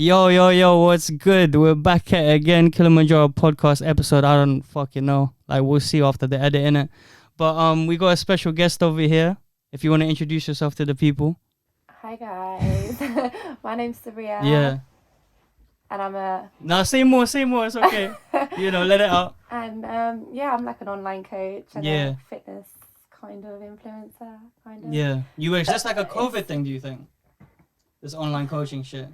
Yo, what's good? We're back at it again, Kilimanjaro podcast episode. I don't fucking know. Like, we'll see after the edit, innit? But we got a special guest over here. If you want to introduce yourself to the people. Hi guys, my name's Saria. Yeah. And I'm a... No, say more, it's okay. Let it out. And I'm like an online coach and Yeah. a fitness kind of influencer, kind of. Yeah. Is this like a COVID thing, do you think? This online coaching shit.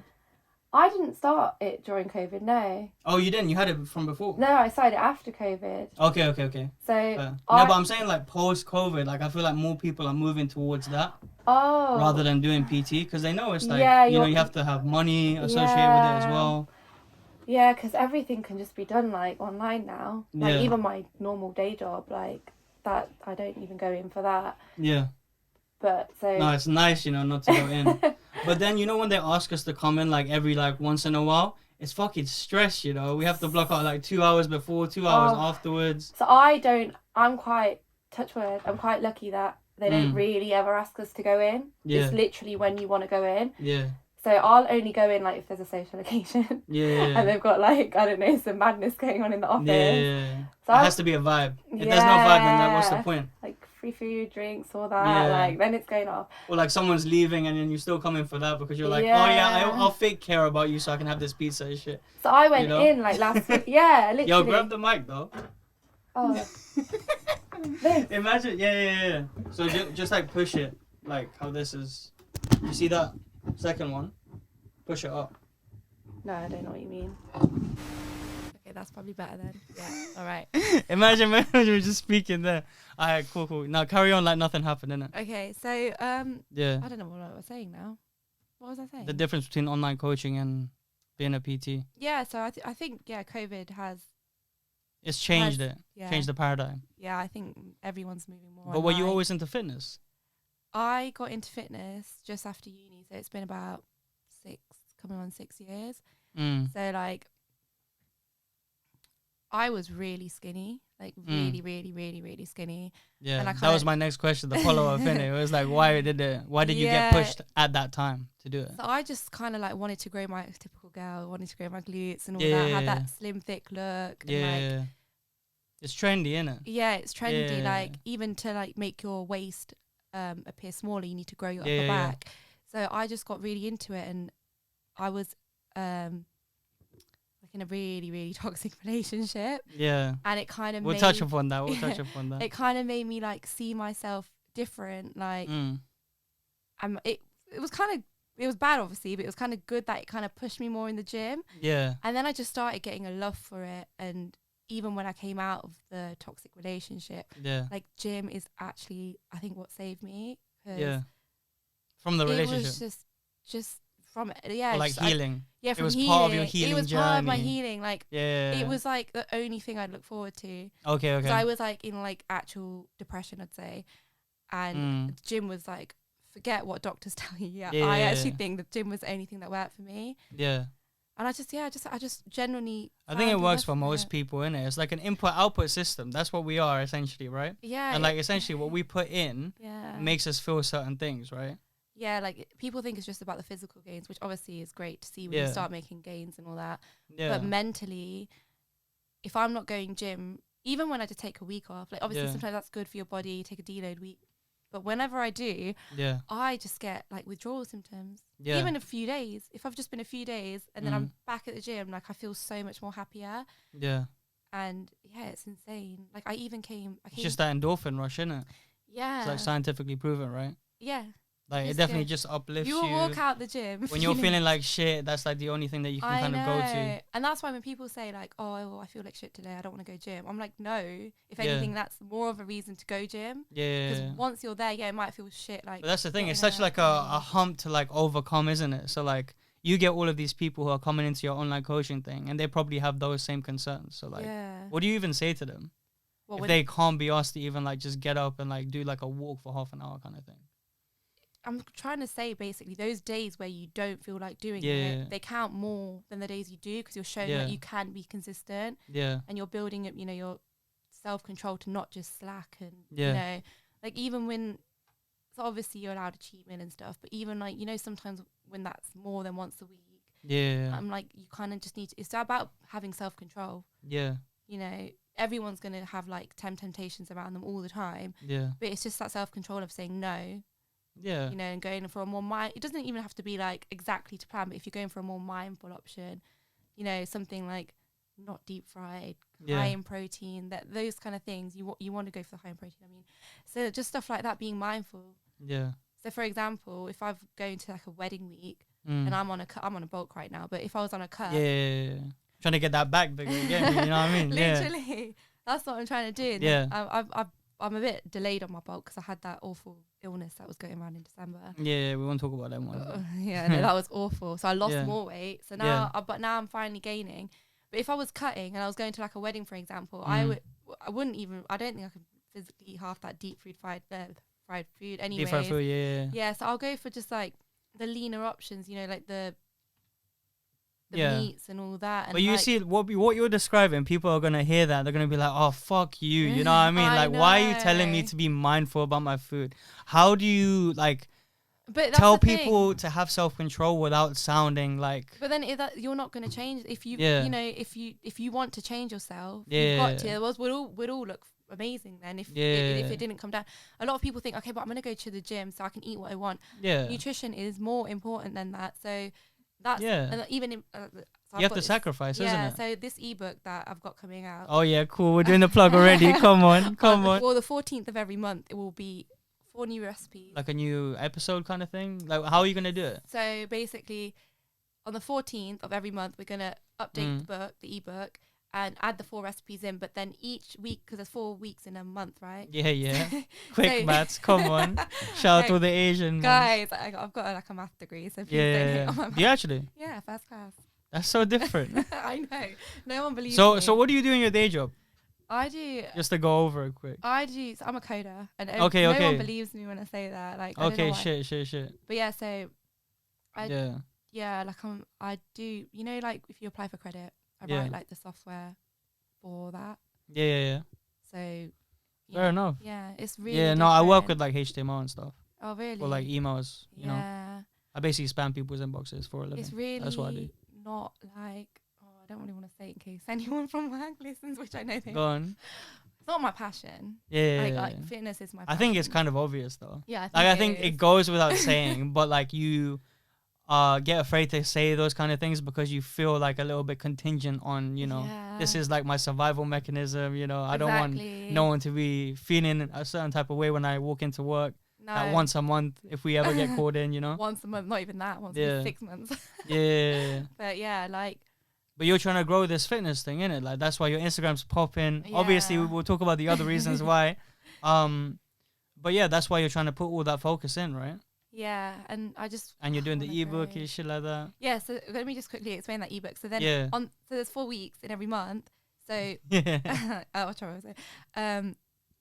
I didn't start it during COVID, no. Oh, you didn't? You had it from before? No, I started it after COVID. Okay. So No, but I'm saying like post-COVID, like I feel like more people are moving towards that rather than doing PT because they know it's like, you have to have money associated with it as well. Yeah, because everything can just be done like online now. Like even my normal day job, like that, I don't even go in for that. Yeah. But so... No, it's nice, not to go in. But then, when they ask us to come in like every like once in a while, it's fucking stress, We have to block out like 2 hours before, 2 hours afterwards. So I'm quite, touch wood, I'm quite lucky that they don't really ever ask us to go in. Yeah. It's literally when you want to go in. Yeah. So I'll only go in like if there's a social occasion. Yeah. And they've got like, I don't know, some madness going on in the office. Yeah. So it has to be a vibe. If there's no vibe, then what's the point? Like free food, drinks, all that. Like then it's going off. Or like someone's leaving and then you still come in for that because you're like, I'll fake care about you so I can have this pizza and shit. So I went in like last week. Yeah, literally. Yo, grab the mic though. Oh. Imagine, yeah. So just like push it, like how this is. You see that second one? Push it up. No, I don't know what you mean. Okay, that's probably better then. Yeah, all right. Imagine we're just speaking there. All right, cool. Now carry on like nothing happened, innit? Okay, so yeah. I don't know what I was saying now. What was I saying? The difference between online coaching and being a PT. Yeah, so I think COVID has... It's changed it. Yeah. Changed the paradigm. Yeah, I think everyone's moving more. But were you always into fitness? I got into fitness just after uni, so it's been about coming on 6 years. So like I was really skinny, like really skinny. Yeah, and that was my next question, the follow-up in it. It was like, why did you get pushed at that time to do it? So I just kind of like wanted to grow my typical girl, wanted to grow my glutes and all that, had that slim, thick look. Yeah. It's trendy, innit? Yeah, it's trendy. Yeah. Like even to like make your waist appear smaller, you need to grow your upper back. So I just got really into it, and I was like in a really, really toxic relationship. Yeah. And it kind of We'll touch upon that. It kind of made me like see myself different. Like it was bad obviously, but it was kind of good that it kind of pushed me more in the gym. Yeah. And then I just started getting a love for it, and even when I came out of the toxic relationship, like gym is actually, I think, what saved me. Yeah. From the relationship. It was just from it. Yeah. Or like healing. From it was healing. Part of your healing journey. It was part of my healing. Like, it was like the only thing I'd look forward to. Okay. So I was like in like actual depression, I'd say. And the gym was like, forget what doctors tell you. I actually think the gym was the only thing that worked for me. Yeah. And I just genuinely... I think it works for most people, innit? It's like an input-output system. That's what we are, essentially, right? Yeah. And like, essentially, what we put in makes us feel certain things, right? Yeah, like, people think it's just about the physical gains, which obviously is great to see when you start making gains and all that. Yeah. But mentally, if I'm not going gym, even when I just take a week off, like, obviously, sometimes that's good for your body, take a deload week. But whenever I do, I just get like withdrawal symptoms. Yeah. Even a few days. If I've just been a few days and then I'm back at the gym, like I feel so much more happier. Yeah. And it's insane. Like it's just that endorphin rush, isn't it? Yeah. It's like scientifically proven, right? Yeah. Like it definitely just uplifts you. You will walk out the gym when you're feeling like shit. That's like the only thing that you can kind of go to. And that's why when people say like, "Oh, I feel like shit today. I don't want to go gym." I'm like, no. If anything, that's more of a reason to go gym. Yeah. Because once you're there, it might feel shit. Like. But that's the thing. It's such like a hump to like overcome, isn't it? So like you get all of these people who are coming into your online coaching thing, and they probably have those same concerns. So like, what do you even say to them if they can't be asked to even like just get up and like do like a walk for half an hour kind of thing? I'm trying to say basically those days where you don't feel like doing it, they count more than the days you do because you're showing that you can be consistent. Yeah. And you're building up, your self-control to not just slack and, like even when, so obviously you're allowed a cheat meal and stuff, but even like, sometimes when that's more than once a week, Yeah. I'm like, you kind of just need to, it's about having self-control. Yeah. You know, everyone's going to have like 10 temptations around them all the time. Yeah. But it's just that self-control of saying no. Yeah. You know, and going for a more it doesn't even have to be like exactly to plan, but if you're going for a more mindful option, you know, something like not deep fried, high in protein, that those kind of things, you want to go for the high in protein. I mean, so just stuff like that, being mindful. Yeah. So for example, if I've going to like a wedding week and I'm on a bulk right now, but if I was on a cut, trying to get that back bigger again, you know what I mean? Literally, that's what I'm trying to do. Yeah. I'm a bit delayed on my bulk because I had that awful illness that was going around in December. Yeah, we won't talk about that one. No, that was awful. So I lost more weight. So now, but now I'm finally gaining. But if I was cutting and I was going to like a wedding, for example, I don't think I could physically eat half that deep fried food anyway. Deep fried food, Yeah, so I'll go for just like the leaner options, you know, like the meats and all that. And but you see, what you're describing, people are going to hear that. They're going to be like, oh, fuck you. You know what I mean? Like, why are you telling me to be mindful about my food? How do you, like, tell people to have self-control without sounding like... But then you're not going to change. If you, you know, if you want to change yourself, you've got to. Otherwise, we'd all look amazing then if it didn't come down. A lot of people think, okay, but I'm going to go to the gym so I can eat what I want. Yeah. Nutrition is more important than that. So... That's even in, so you have to sacrifice, isn't it? So this ebook that I've got coming out. Oh yeah, cool. We're doing the plug already. Come on. Well, the 14th of every month, it will be 4 new recipes. Like a new episode kind of thing. Like, how are you gonna do it? So basically, on the 14th of every month, we're gonna update the ebook, and add the 4 recipes in. But then each week, because there's 4 weeks in a month, right? Yeah. Quick maths, come on. Shout out to the Asian guys. I've got like a math degree, so please don't hate on my math. Do you actually? Yeah, first class. That's so different. I know. No one believes me. So what do you do in your day job? I do. Just to go over it quick. So I'm a coder, and no one believes me when I say that. Like, okay, shit. But yeah, so I do. You know, like if you apply for credit, I write like the software for that. Yeah. So fair enough. Yeah, it's really different. I work with like HTML and stuff. Oh really? Or like emails, you know. I basically spam people's inboxes for a living. It's really that's what I do. Not like I don't really want to say it in case anyone from work listens, which I know they go on. It's not my passion. Like fitness is my passion. I think it's kind of obvious though. Yeah, I think it goes without saying, but like you get afraid to say those kind of things because you feel like a little bit contingent on, you know, this is like my survival mechanism, you know. I don't want no one to be feeling a certain type of way when I walk into work. No. Once a month, if we ever get called in, you know. Once a month, not even that. Once every 6 months. But But you're trying to grow this fitness thing, innit? Like that's why your Instagram's popping. Yeah. Obviously, we'll talk about the other reasons why. But yeah, that's why you're trying to put all that focus in, right? Yeah, and you're doing the ebook and shit like that. Yeah, so let me just quickly explain that ebook. So then so there's 4 weeks in every month. So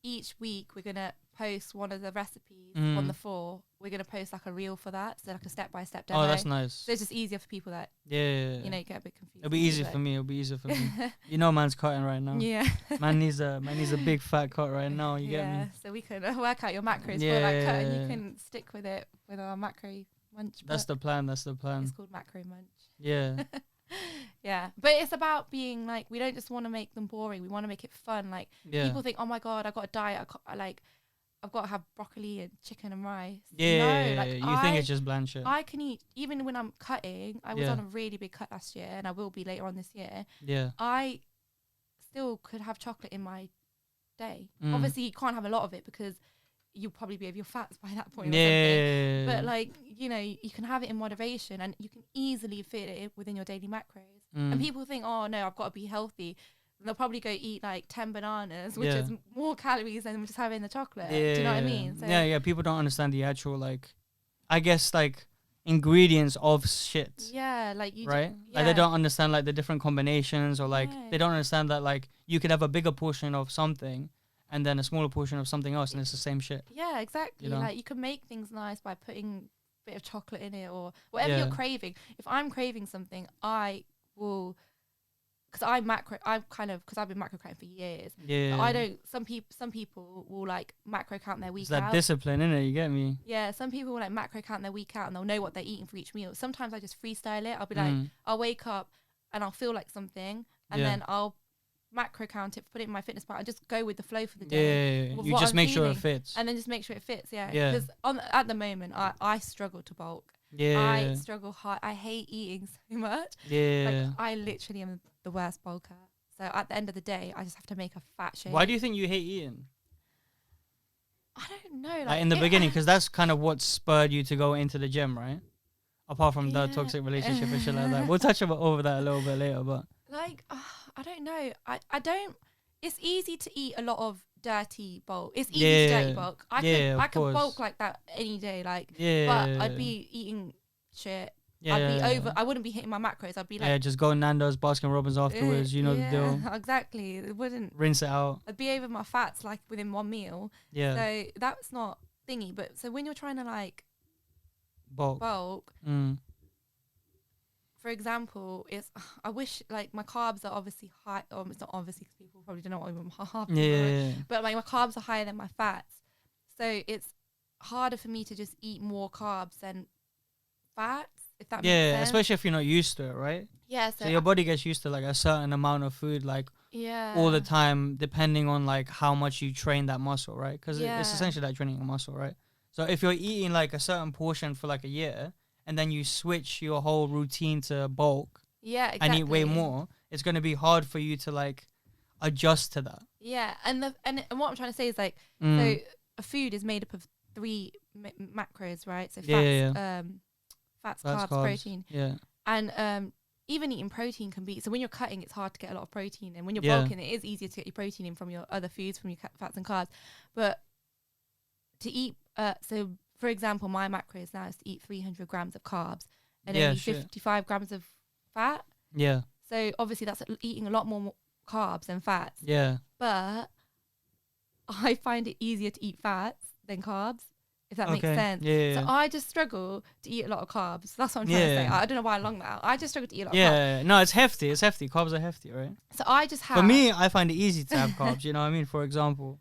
each week we're gonna post one of the recipes on the 4. We're gonna post like a reel for that, so like a step-by-step demo. Oh, that's nice. So it's just easier for people that you know get a bit confused. It'll be easy for me. You know, man's cutting right now. Yeah. Man needs a big fat cut right now. You get me? So we can work out your macros for that cut, and you can stick with it with our macro munch. That's the plan. It's called macro munch. Yeah. Yeah, but it's about being like, we don't just want to make them boring. We want to make it fun. Like people think, oh my god, I got a diet. I've got to have broccoli and chicken and rice. Yeah, no, you think it's just bland shit. I can eat, even when I'm cutting. I was on a really big cut last year, and I will be later on this year. Yeah. I still could have chocolate in my day. Obviously, you can't have a lot of it because you'll probably be over your fats by that point. Yeah. But like, you know, you can have it in moderation, and you can easily fit it within your daily macros. And people think, oh no, I've got to be healthy. They'll probably go eat like 10 bananas, which is more calories than just having the chocolate. Yeah. Do you know what I mean? So yeah. People don't understand the actual, like, I guess, like, ingredients of shit. Yeah, like you right? Like they don't understand like the different combinations, or like they don't understand that like you could have a bigger portion of something and then a smaller portion of something else, and it's the same shit. Yeah, exactly. You know? Like you can make things nice by putting a bit of chocolate in it or whatever you're craving. If I'm craving something, I will because I've been macro counting for years. Yeah. I don't. Some people will like macro count their week it's that out. discipline, innit? You get me? Yeah. Some people will like macro count their week out and they'll know what they're eating for each meal. Sometimes I just freestyle it. I'll be like, I'll wake up and I'll feel like something, and then I'll macro count it, put it in my fitness pal, and just go with the flow for the day. Yeah. You just make sure it fits, and then just make sure it fits. Yeah. Because at the moment, I struggle to bulk. Yeah. I struggle hard. I hate eating so much. Yeah. Like I literally am the worst bulker. So at the end of the day, I just have to make a fat shake. Why do you think you hate eating? I don't know. Like in the beginning, because that's kind of what spurred you to go into the gym, right? Apart from the toxic relationship and shit like that. We'll touch over that a little bit later, but like I don't know. I don't. It's easy to eat a lot of dirty bulk. It's easy to dirty bulk. I could bulk like that any day. Like, but I'd be eating shit. I'd be I wouldn't be hitting my macros. I'd be like, just go Nando's, Baskin Robbins afterwards. You know the deal. Exactly. It wouldn't rinse it out. I'd be over my fats like within one meal. Yeah. So that's not thingy. But so when you're trying to like bulk. For example, I wish like my carbs are obviously high. It's not obviously because people probably don't know what I'm half. But like my carbs are higher than my fats, so it's harder for me to just eat more carbs than fats. If that makes sense. Especially if you're not used to it, right? Yeah. So your body gets used to like a certain amount of food, like all the time, depending on like how much you train that muscle, right? Because it's essentially like training a muscle, right? So if you're eating like a certain portion for like a year, and then you switch your whole routine to bulk, and eat way more, it's going to be hard for you to like adjust to that. Yeah, and what I'm trying to say is like, so a food is made up of 3 macros, right? So fats, carbs, protein. Yeah. And even eating protein can be, so when you're cutting, it's hard to get a lot of protein, and when you're bulking, it is easier to get your protein in from your other foods, from your fats and carbs. But to eat, so for example, my macros now is to eat 300 grams of carbs and only 55 grams of fat. Yeah. So obviously that's eating a lot more carbs than fats. Yeah. But I find it easier to eat fats than carbs, if that makes sense. Yeah. So I just struggle to eat a lot of carbs. That's what I'm trying to say. I don't know why I long that out. I just struggle to eat a lot of carbs. Yeah. No, it's hefty. It's hefty. Carbs are hefty, right? So I just have... For me, I find it easy to have carbs, you know what I mean? For example.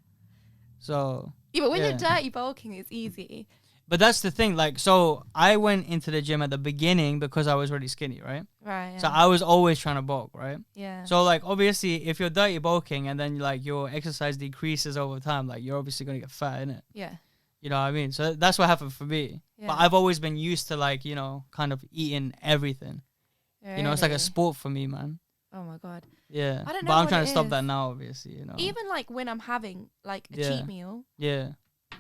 So... Yeah, but when you're dirty bulking, it's easy. But that's the thing, like, so I went into the gym at the beginning because I was really skinny, right? Right. Yeah. So I was always trying to bulk, right? Yeah. So, like, obviously, if you're dirty bulking and then, like, your exercise decreases over time, like, you're obviously going to get fat, innit? Yeah. You know what I mean? So that's what happened for me. Yeah. But I've always been used to, like, you know, kind of eating everything. Really? You know, it's like a sport for me, man. Oh, my God. Yeah. I don't know. But I'm trying to stop that now, obviously, you know. Even, like, when I'm having, like, a cheat meal. Yeah.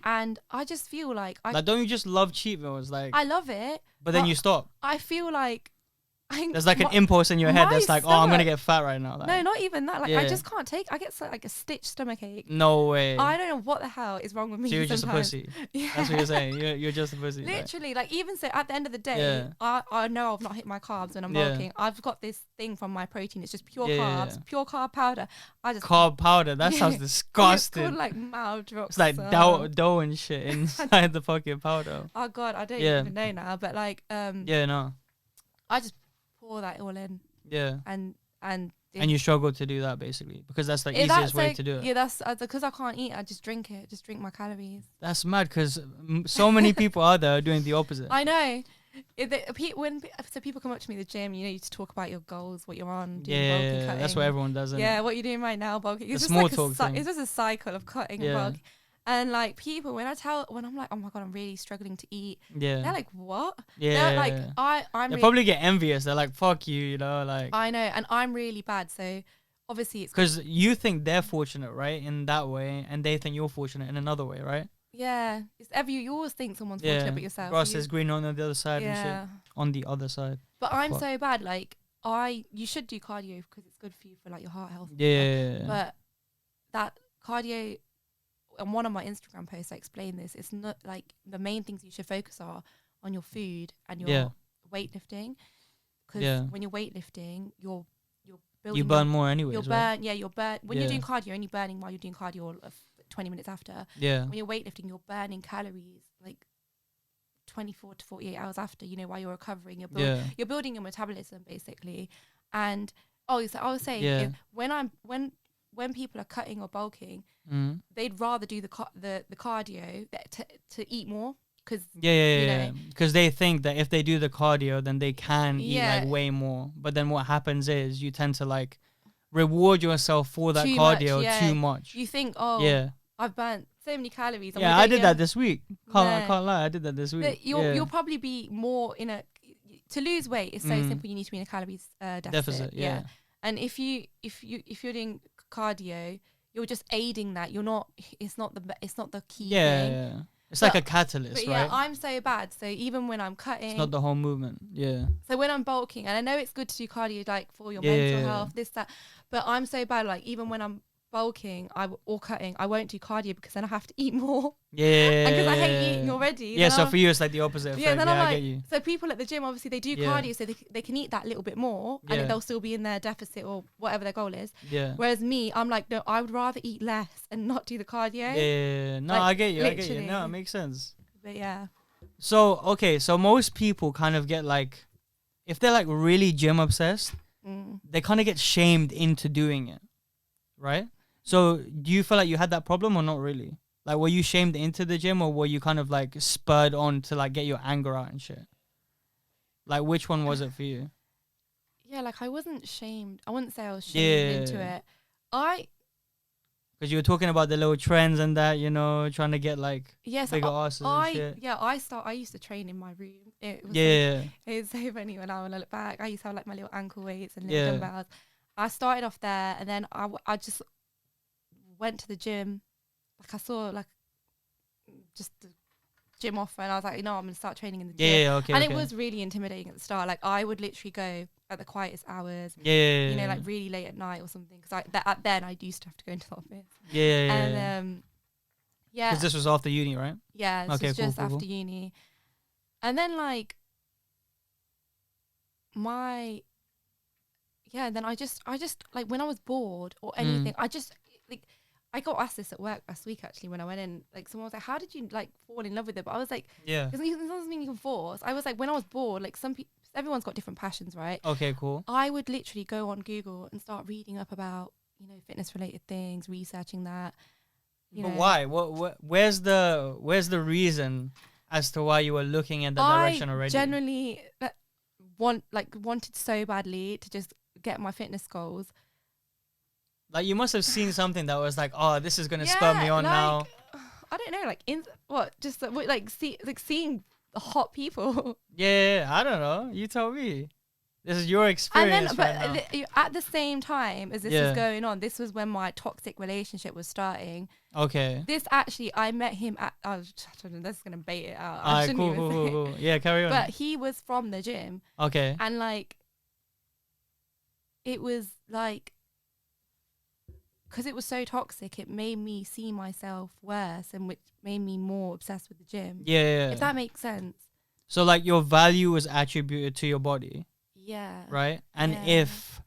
And I just feel like don't you just love cheat meals? Like, I love it, but then you stop. I feel like there's like an impulse in your head that's like, I'm gonna get fat right now. Like, no, not even that. Like, I just can't take. I get like a stitched stomachache. No way. I don't know what the hell is wrong with me. So you're just a pussy. Yeah. That's what you're saying. You're just a pussy. Literally, like even so, at the end of the day, I know I've not hit my carbs when I'm bulking. I've got this thing from my protein. It's just pure carbs, pure carb powder. Carb powder. That sounds disgusting. It's called like maltodextrin. It's like dough and shit inside the fucking powder. Oh God, I don't even know now. But like, no. I just pour that all in. Yeah. And you struggle to do that basically because that's the easiest way to do it. Yeah, that's because I can't eat. I just drink it. Just drink my calories. That's mad because so many people out there are doing the opposite. I know. So people come up to me at the gym, you know, you just talk about your goals, what you're on, doing bulking, cutting. That's what everyone does. Yeah, what you're doing right now, bulking. It's just like it's just a cycle of cutting and bulking. And like people, when I'm like, oh my God, I'm really struggling to eat. Yeah. They're like, what? Yeah. They're like, I'm. They probably get envious. They're like, fuck you, you know, like. I know, and I'm really bad. So obviously it's because you think they're fortunate, right, in that way, and they think you're fortunate in another way, right? Yeah. You always think someone's fortunate, but yourself. Grass is green on the other side and shit. On the other side. But I'm so bad. Like you should do cardio because it's good for you for like your heart health. Yeah. But that cardio. On one of my Instagram posts, I explain this. It's not like the main things you should focus on your food and your weightlifting. Because when you're weightlifting, you're building. You burn more anyway. You're burn. When you're doing cardio, you're only burning while you're doing cardio 20 minutes after. Yeah. When you're weightlifting, you're burning calories like 24 to 48 hours after. You know, while you're recovering, you're building your metabolism basically, and So I was saying, when people are cutting or bulking, they'd rather do the cardio to eat more. Cause because they think that if they do the cardio, then they can eat like way more. But then what happens is you tend to like reward yourself for that cardio too much. You think, I've burnt so many calories. I did that this week. I can't lie, I did that this week. You'll probably be more in a to lose weight. It's so simple. You need to be in a calories deficit. Yeah. And if you're doing cardio, you're just aiding that. You're not. It's not the key thing. Yeah. It's like a catalyst, right? Yeah, I'm so bad. So even when I'm cutting, it's not the whole movement. Yeah. So when I'm bulking, and I know it's good to do cardio, like for your mental health, this, that, but I'm so bad. Like even when I'm bulking, or cutting, I won't do cardio because then I have to eat more. Yeah. Because I hate eating already. Yeah. So for you, it's like the opposite effect. Yeah. Then I'm I like, get you. so people at the gym, obviously they do cardio, so they can eat that little bit more, and they'll still be in their deficit or whatever their goal is. Yeah. Whereas me, I'm like, no, I would rather eat less and not do the cardio. Yeah. No, like, I get you. Literally. I get you. No, it makes sense. But yeah. So so most people kind of get like, if they're like really gym obsessed, they kind of get shamed into doing it, right? So do you feel like you had that problem or not really? Like, were you shamed into the gym, or were you kind of like spurred on to like get your anger out and shit? Like, which one was it for you? Yeah, like I wasn't shamed. I wouldn't say I was shamed into it. Because you were talking about the little trends and that, trying to get like bigger asses and shit. Yeah, I used to train in my room. It was so funny when I look back. I used to have like my little ankle weights and little dumbbells. I started off there, and then I just went to the gym. Like I saw like just the gym offer, and I was like, I'm going to start training in the gym. And it was really intimidating at the start. Like I would literally go at the quietest hours. Like really late at night or something. Because then I used to have to go into the office. And because this was after uni, right? Yeah, this was just after uni. And then like then I just like when I was bored or anything, I got asked this at work last week actually when I went in. Like someone was like, "How did you like fall in love with it?" But I was like, because it's not something you can force. I was like, when I was bored, like everyone's got different passions, right? Okay, cool. I would literally go on Google and start reading up about fitness related things, researching that. But why? Where's the reason as to why you were looking in that direction already? Generally, wanted so badly to just get my fitness goals. Like you must have seen something that was like, oh, this is gonna spur me on now. I don't know, seeing the hot people. Yeah, I don't know. You tell me. This is your experience. And then, at the same time as this was going on, this was when my toxic relationship was starting. Okay. This actually, I met him at. This is gonna bait it out. Alright, cool. Yeah, carry on. But he was from the gym. Okay. And like, it was like, because it was so toxic, it made me see myself worse, and which made me more obsessed with the gym. Yeah. If that makes sense. So like your value was attributed to your body. Yeah. Right? And if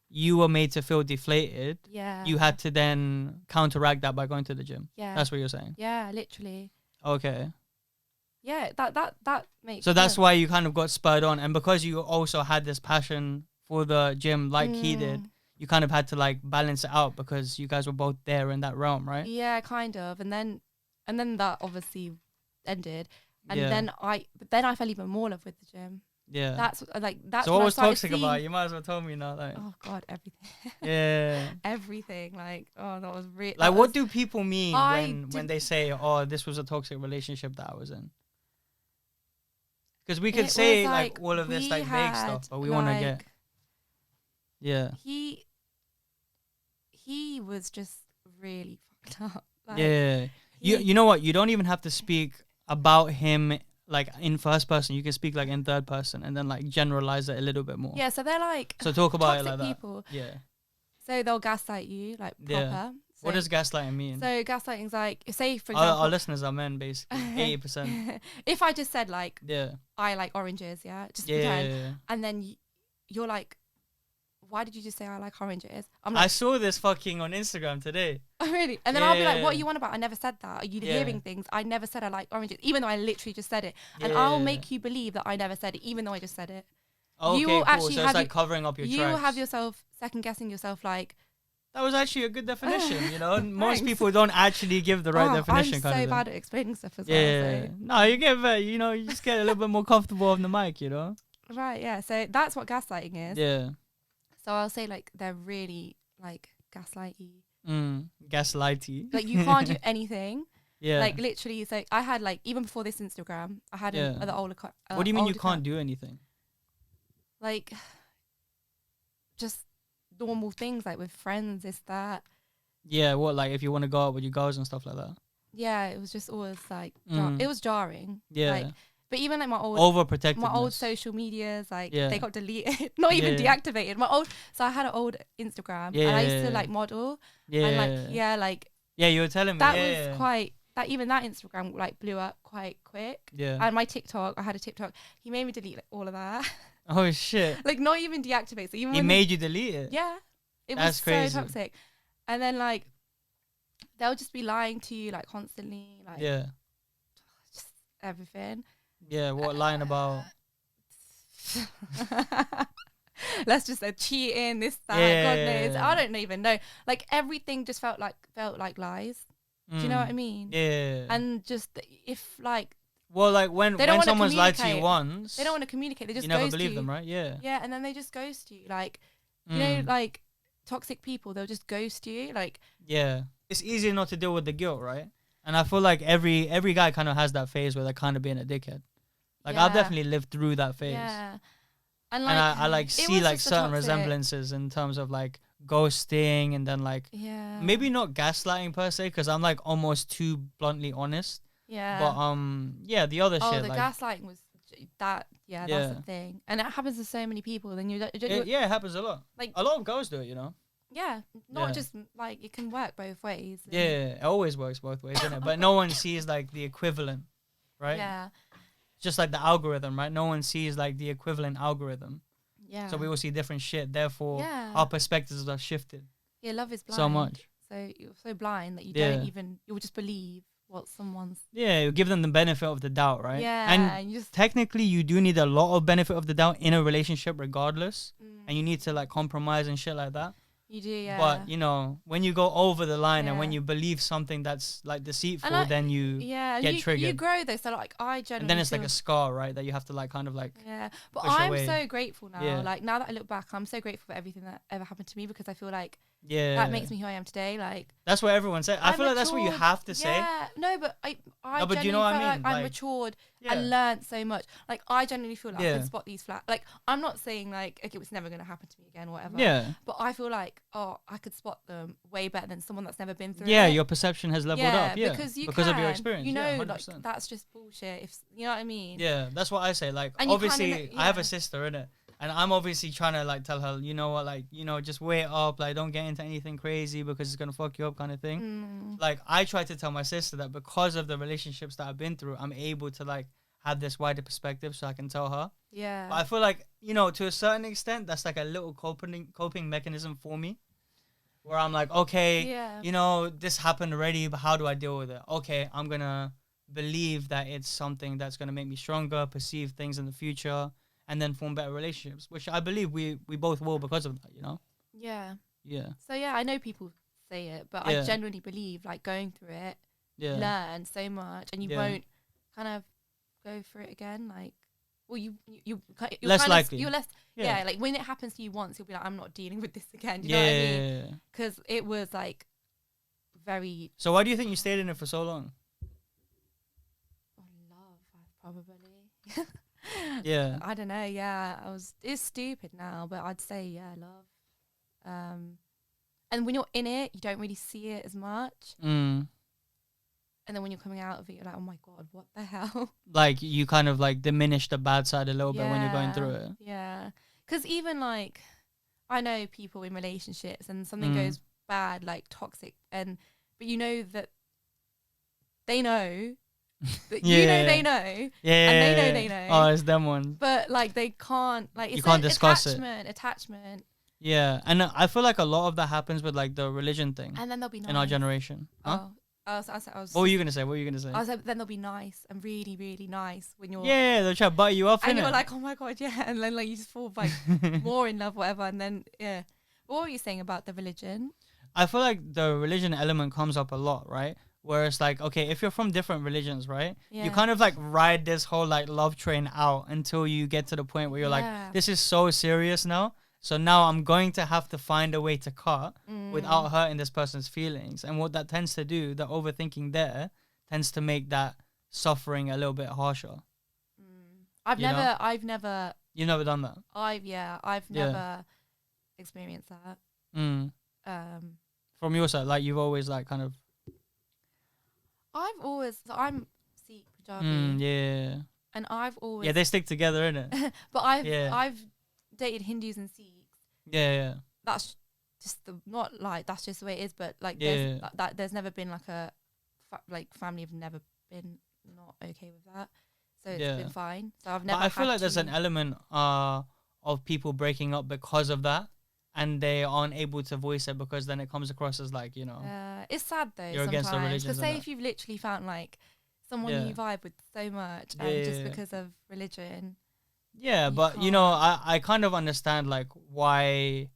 you were made to feel deflated, you had to then counteract that by going to the gym. Yeah. That's what you're saying. Yeah, literally. Okay. Yeah, that makes So that's why you kind of got spurred on, and because you also had this passion for the gym like he did, you kind of had to like balance it out because you guys were both there in that realm, right? Yeah, kind of. And then that obviously ended. And then I fell even more in love with the gym. Yeah. That's So what was toxic about? You might as well tell me now. Like, oh God, everything. Yeah. Everything. Like, oh, that was really. Like, what do people mean when they say, "Oh, this was a toxic relationship that I was in"? Because we could say like all of this like vague stuff, but we want to get. Yeah. He was just really fucked up. Like, yeah. You know what? You don't even have to speak about him like in first person. You can speak like in third person and then like generalize it a little bit more. Yeah, so they're like so talk about it like people. That. Yeah. So they'll gaslight you like proper. Yeah. So what does gaslighting mean? So gaslighting's like, say for example, our listeners are men basically, 80%. If I just said like, I like oranges, just pretend, and then you're like, why did you just say I like oranges? I'm like, I saw this fucking on Instagram today. Oh, really? And then I'll be like, what are you on about? I never said that. Are you hearing things? I never said I like oranges, even though I literally just said it. And I'll make you believe that I never said it, even though I just said it. Okay, you will cool. actually so have it's like covering up your tracks. You will have yourself second guessing yourself, like. That was actually a good definition, you know. Most people don't actually give the right definition. I'm kind so of bad at explaining stuff as well. Yeah. So. No, you get, you know, you just get a little bit more comfortable on the mic, you know. Right. Yeah. So that's what gaslighting is. Yeah. So I'll say like they're really like gaslighty. Gaslighty. Like you can't do anything. Yeah. Like literally, so I had like even before this Instagram, I had another older. What do you mean you can't do anything? Like, just normal things like with friends, is that. Yeah, what, like if you want to go out with your girls and stuff like that? Yeah, it was just always like it was jarring. Yeah. Like, but even like my old social medias, like they got deleted, not even deactivated. So I had an old Instagram, and I used to like model. Yeah. And like you were telling me that was quite. That even that Instagram like blew up quite quick. Yeah. And my TikTok, I had a TikTok. He made me delete like, all of that. Oh shit! Like not even deactivate. So even he made you delete it. Yeah, it That's was crazy. so toxic. And then like they'll just be lying to you like constantly, like just everything. Yeah, what lying about? Let's just say cheating, this, that, God knows. I don't even know. Like everything just felt like lies. Do you know what I mean? Yeah. And just if like. Well, like when someone's lied to you once, they don't want to communicate. They just you never believe them, right? Yeah. Yeah, and then they just ghost you. Like, you know, like toxic people, they'll just ghost you. Like. Yeah, it's easier not to deal with the guilt, right? And I feel like every guy kind of has that phase where they're kind of being a dickhead. Like I've definitely lived through that phase. Yeah. And like I like see like certain resemblances in terms of like ghosting and then like maybe not gaslighting per se because I'm like almost too bluntly honest. Yeah. But the other shit. The like, gaslighting was that. Yeah, that's the thing, and it happens to so many people. Then it happens a lot. Like a lot of girls do it, you know. Yeah, not just like it can work both ways. Yeah, it always works both ways, doesn't it? But no one sees like the equivalent, right? Yeah. Just like the algorithm, right? No one sees like the equivalent algorithm. Yeah. So we all see different shit. Therefore, our perspectives are shifted. Yeah, love is blind. So much. So you're so blind that you don't even. You'll just believe what someone's. Yeah, you give them the benefit of the doubt, right? Yeah. And technically, you do need a lot of benefit of the doubt in a relationship, regardless. And you need to like compromise and shit like that. You do, yeah. But you know, when you go over the line and when you believe something that's like deceitful, then you get triggered. You grow though, so like I generally. And then it's like a scar, right? That you have to like kind of like. Yeah, but I'm so grateful now. Yeah. Like now that I look back, I'm so grateful for everything that ever happened to me because I feel like. Yeah. That makes me who I am today. Like. That's what everyone says. I feel like that's what you have to say. Yeah. No, but I no, but you know what I mean? Like I'm matured and learned so much. Like I genuinely feel like I can spot these flat. Like I'm not saying like okay, it's never gonna happen to me again, whatever. Yeah. But I feel like I could spot them way better than someone that's never been through it. Yeah, your perception has leveled up. Yeah, because of your experience. You know, like that's just bullshit. If you know what I mean. Yeah, that's what I say. Like obviously, I have a sister, innit? And I'm obviously trying to like tell her, you know what, like, you know, just wait up, like don't get into anything crazy because it's gonna fuck you up kind of thing. Like I try to tell my sister that because of the relationships that I've been through, I'm able to like have this wider perspective so I can tell her. Yeah. But I feel like, you know, to a certain extent, that's like a little coping mechanism for me. Where I'm like, okay, you know, this happened already, but how do I deal with it? Okay, I'm gonna believe that it's something that's gonna make me stronger, perceive things in the future, and then form better relationships, which I believe we both will because of that, you know? Yeah. Yeah. So, yeah, I know people say it, but I genuinely believe, like, going through it, learn so much, and you won't kind of go through it again. Like, well, you're less likely. You're less, like, when it happens to you once, you'll be like, I'm not dealing with this again. Do you know what I mean? Because it was, like, very... So why do you think you stayed in it for so long? Love, probably. Yeah. I don't know. It's stupid now, but I'd say love. And when you're in it, you don't really see it as much. And then when you're coming out of it, you're like, oh my God, what the hell? Like you kind of like diminish the bad side a little bit when you're going through it. Yeah. Because even like, I know people in relationships and something goes bad, like toxic, but you know that they know. But you know they know, and they know they know. Oh, it's them ones. But like they can't, like it's you can't discuss attachment. Yeah, and I feel like a lot of that happens with like the religion thing. And then they'll be nice. In our generation. Huh? Oh, What were you gonna say? I was like, then they'll be nice and really, really nice when you're. Yeah, they'll try to butt you off. And you're like, oh my god, yeah, and then like you just fall like more in love, whatever, and then yeah. What were you saying about the religion? I feel like the religion element comes up a lot, right? Where it's like, okay, if you're from different religions, right? Yeah. You kind of like ride this whole like love train out until you get to the point where you're like, this is so serious now. So now I'm going to have to find a way to cut without hurting this person's feelings. And what that tends to do, the overthinking there, tends to make that suffering a little bit harsher. I've never. You've never done that? I've never experienced that. From your side, like you've always like kind of. I'm Sikh, Punjabi. Yeah. And I've always. Yeah, they stick together, innit? But I've dated Hindus and Sikhs. Yeah. That's just that's just the way it is. But like, there's never been like a family have never been not okay with that. So it's been fine. So I've never. But I feel like there's an element of people breaking up because of that. And they aren't able to voice it because then it comes across as like, you know. It's sad though. You're against the religion. Because say if you've literally found like someone you vibe with so much and just because of religion. Yeah, but you know, I kind of understand like why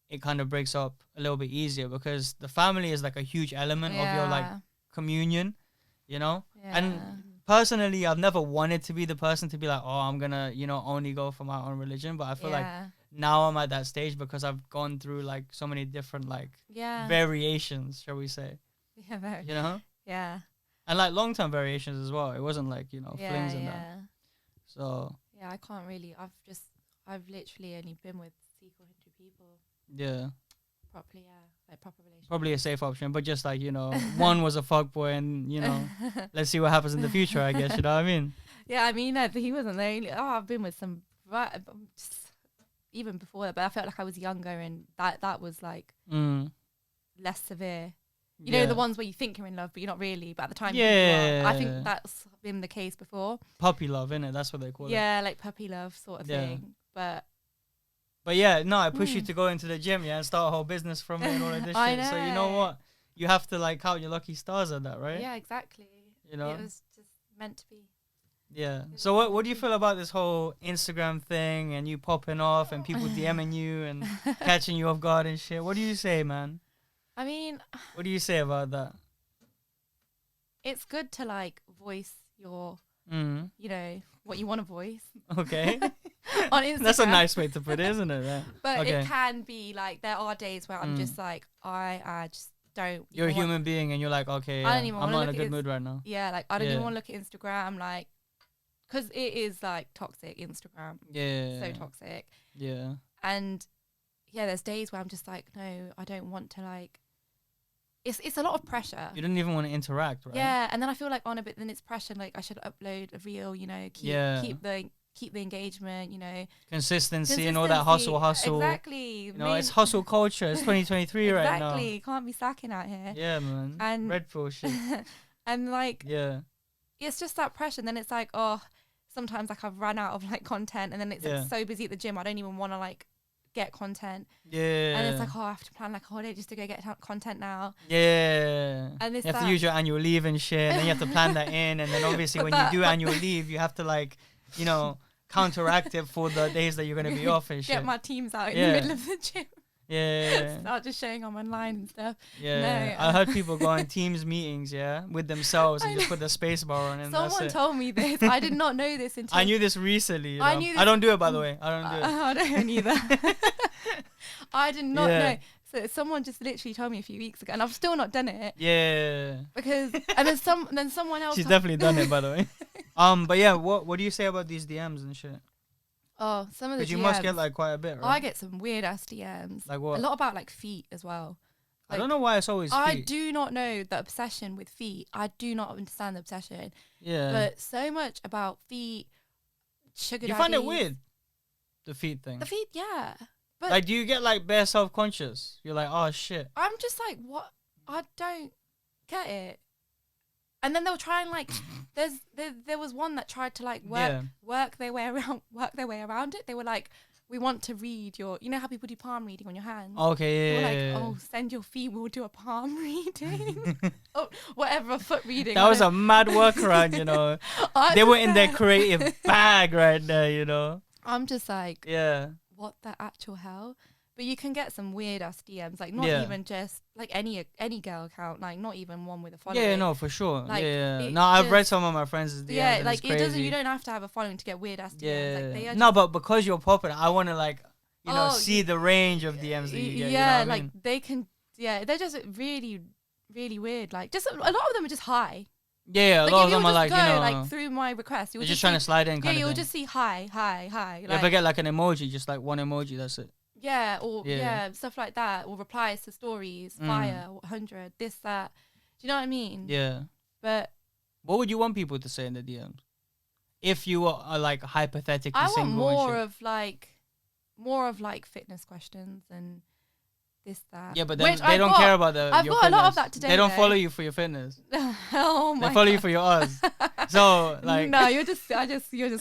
it kind of breaks up a little bit easier because the family is like a huge element of your like communion, you know? Yeah. And personally, I've never wanted to be the person to be like, oh, I'm gonna, you know, only go for my own religion. But I feel like now I'm at that stage because I've gone through like so many different like variations, shall we say? Yeah, very. You know? Yeah. And like long-term variations as well. It wasn't like, you know, flings and that. So. Yeah, I can't really. I've literally only been with Sikh or Hindu people. Yeah. Properly, like proper relationship. Probably a safe option, but just like, you know, one was a fuckboy and, you know, let's see what happens in the future, I guess, you know what I mean? Yeah, I mean, he wasn't the only. I've been with some, even before that, but I felt like I was younger and that was like less severe. You know, the ones where you think you're in love, but you're not really, but at the time you are. I think that's been the case before. Puppy love, innit? That's what they call it. Yeah, like puppy love sort of thing. But yeah, no, I push you to go into the gym, and start a whole business from it and all of this shit. So you know what? You have to like count your lucky stars at that, right? Yeah, exactly. You know? It was just meant to be. Yeah. So what do you feel about this whole Instagram thing and you popping off and people DMing you and catching you off guard and shit? What do you say, man? I mean, what do you say about that? It's good to like voice your, you know, what you want to voice. Okay. On Instagram. That's a nice way to put it, isn't it? Yeah. But it can be like, there are days where I'm just like, I just don't. You're a human being and you're like, okay, I'm not in a good mood right now. Yeah, like I don't even want to look at Instagram, like, because it is like toxic, Instagram. Yeah. So toxic. Yeah. And yeah, there's days where I'm just like, no, I don't want to like. It's a lot of pressure. You don't even want to interact, right? Yeah, and then I feel like on a bit, then it's pressure. Like I should upload a reel, you know, keep the engagement, you know, consistency and all that hustle. Exactly. You know, it's hustle culture. It's 2023 right now. Exactly. Can't be slacking out here. Yeah, man. And Red Bull shit. And like, it's just that pressure. And then it's like, oh, sometimes like I've run out of like content, and then it's like so busy at the gym, I don't even want to like get content. Yeah. And it's like, oh, I have to plan like a holiday just to go get content now. Yeah. And you have to use your annual leave and shit, and then you have to plan that in, and then obviously when you do annual leave, you have to like, you know, counteract it for the days that you're going to be off and shit. Get my teams out in the middle of the gym. Yeah. Start just showing I'm online and stuff. Yeah. I heard people go on Teams meetings, with themselves and just put the space bar on and someone told me this. I did not know this until I knew this recently. You know? I don't do it, by the way. I don't do it. I don't either. I did not know. So someone just literally told me a few weeks ago, and I've still not done it. Yeah. Because then someone else. She's definitely done it, by the way. But yeah, what do you say about these DMs and shit? Oh, some of the DMs. Because you must get like quite a bit, right? I get some weird ass DMs. Like what? A lot about like feet as well. Like, I don't know why it's always feet. I do not know the obsession with feet. I do not understand the obsession. Yeah. But so much about feet, sugar daddies. You find it weird? The feet thing? The feet, yeah. But like, do you get like bare self-conscious? You're like, oh shit. I'm just like, what? I don't get it. And then they'll try and like, there was one that tried to like work their way around it. They were like, we want to read your, you know how people do palm reading on your hand? Okay, we're like, send your feet, we'll do a palm reading. Oh, whatever, a foot reading. That was a mad workaround, you know. They were in their creative bag right there, you know. I'm just like, what the actual hell? But you can get some weird ass DMs, like not even just like any girl account, like not even one with a following. Yeah, no, for sure. Like, no, I've read some of my friends' DMs. Yeah, like it's crazy. It doesn't. You don't have to have a following to get weird ass DMs. Yeah. Like, they are no, but because you're popular, I want to like, you know, see the range of DMs that you get. Yeah, you know like I mean? they can. Yeah, they're just really, really weird. Like, just a lot of them are just hi. Yeah, like, a lot of them are like, go, you know, like through my request. You're just trying to slide in. You'll just see hi. Like, if I get like an emoji, just like one emoji, that's it. Yeah, or stuff like that, or replies to stories, fire, 100, this, that. Do you know what I mean? Yeah. But what would you want people to say in the DMs? If you are like hypothetically I single, want more of like fitness questions and this, that. Yeah, but then they don't care about I've your got fitness. a lot of that today. They don't follow you for your fitness. Oh my! They follow you for your Oz. So like, no, you're just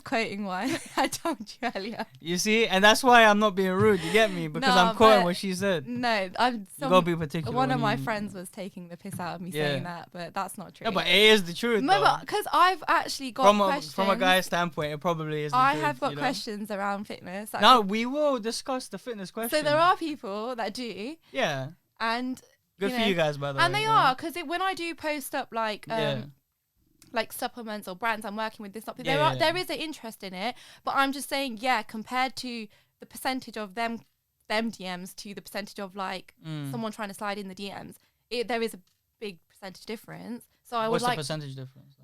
quoting what I told you earlier. You see, and that's why I'm not being rude. You get me? Because I'm quoting what she said. No, you gotta be particular. One of my friends was taking the piss out of me saying that, but that's not true. Yeah, but it is the truth. No, because I've actually got questions. From a guy's standpoint, it probably is. I have got questions around fitness. No, we will discuss the fitness questions. So there are people that do. Yeah. And good for you guys, by the way. And they are, because when I do post up like supplements or brands I'm working with, this something there is an interest in it, but I'm just saying, compared to the percentage of them DMs to the percentage of like someone trying to slide in the DMs, there is a big percentage difference. So I What's would the percentage difference?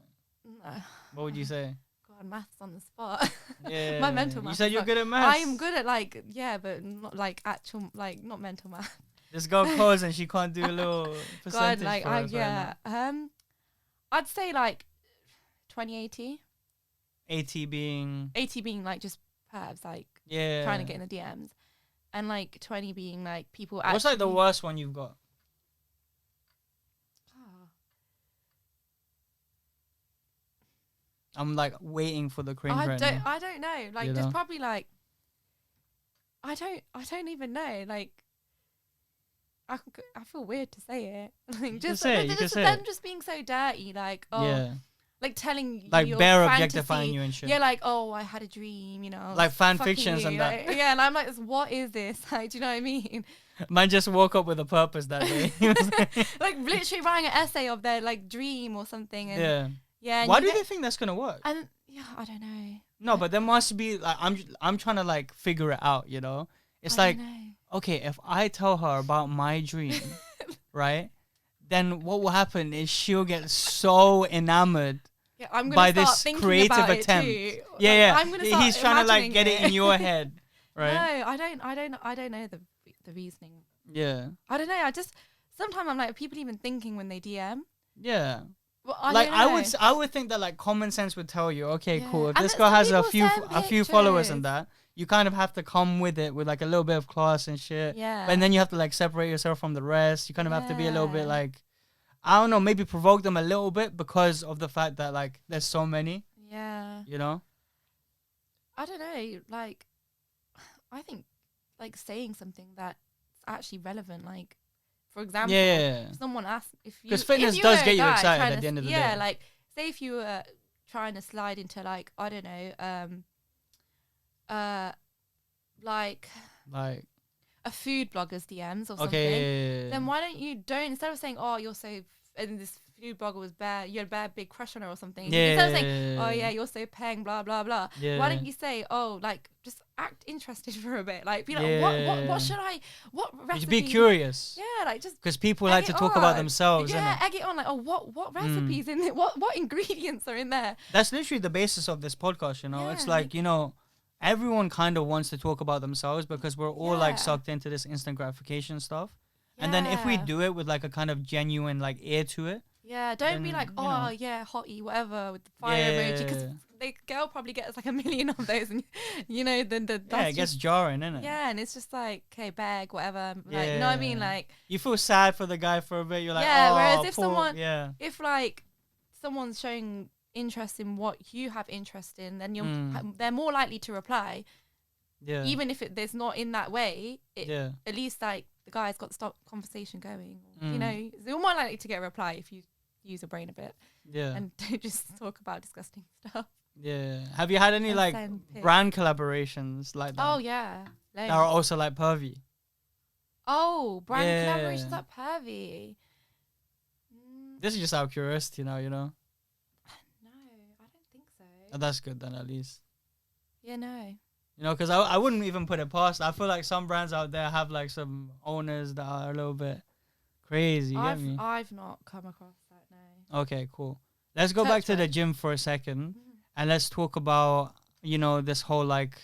What would you say? God, maths on the spot. Yeah, my mental maths. You said you're good at maths. I am good at but not like actual, like not mental math. This girl calls and she can't do a little percentage. God, like I'd say like 20-80. 80 being like just perhaps like trying to get in the DMs, and like 20 being like people. What's like the worst one you've got? I'm like waiting for the cringe right now. I don't know. Like there's probably like I don't even know. Like I feel weird to say it. Like just them just being so dirty. Like like telling like your bare fantasy. Objectifying you and shit. Yeah, like I had a dream. You know, like fan fictions and that. Yeah, and I'm like, what is this? Like, do you know what I mean? Man just woke up with a purpose that day. Like literally writing an essay of their like dream or something. And yeah. Why do they think that's gonna work? And I don't know. No, but there must be like I'm trying to like figure it out. You know, it's like okay, if I tell her about my dream, right, then what will happen is she'll get so enamored by this creative attempt. He's trying to like get it in your head, right? No, I don't know the reasoning. Yeah. I don't know. I just sometimes I'm like, are people even thinking when they DM? Yeah. Well, I would think that like common sense would tell you, okay, cool. If this girl has a few followers and that, you kind of have to come with it with like a little bit of class and shit. Yeah. But then you have to like separate yourself from the rest. You kind of have to be a little bit like, I don't know, maybe provoke them a little bit because of the fact that like there's so many. Yeah. You know? I don't know. Like, I think like saying something that's actually relevant, like, for example, someone asks because fitness does get you excited at the end of the day. Yeah, like say if you were trying to slide into like I don't know, like a food blogger's DMs or something. Then why don't instead of saying you're so and this food blogger was bad, you had a bad big crush on her or something. Instead of saying you're so peng blah blah blah. Why don't you say like just act interested for a bit, like be like what should I recipe? Just be curious. Yeah, like just because people like to talk about themselves. Yeah, egg it on like what recipes in it? What ingredients are in there? That's literally the basis of this podcast. You know, it's like everyone kind of wants to talk about themselves because we're all like sucked into this instant gratification stuff. And then if we do it with like a kind of genuine like ear to it. Yeah, don't be like, hottie, whatever, with the fire emoji, because the girl probably gets like a million of those, and then it gets jarring, innit? Yeah, and it's just like, okay, bag, whatever, like, you know what I mean? Like, you feel sad for the guy for a bit. You're like, whereas if if like someone's showing interest in what you have interest in, then they're more likely to reply. Yeah. Even if there's not in that way, at least like the guy's got to stop conversation going. You know, you're more likely to get a reply if you use your brain a bit. Yeah. And don't just talk about disgusting stuff. Yeah. Have you had any like brand collaborations like that? Oh yeah. That are also like pervy. Oh, brand collaborations that pervy. This is just out of curiosity now, you know. No, I don't think so. Oh, that's good then, at least. Yeah, no. You know, because I wouldn't even put it past. I feel like some brands out there have like some owners that are a little bit crazy. I've not come across that, no. Okay, cool. Let's go back to the gym for a second, and let's talk about, you know, this whole like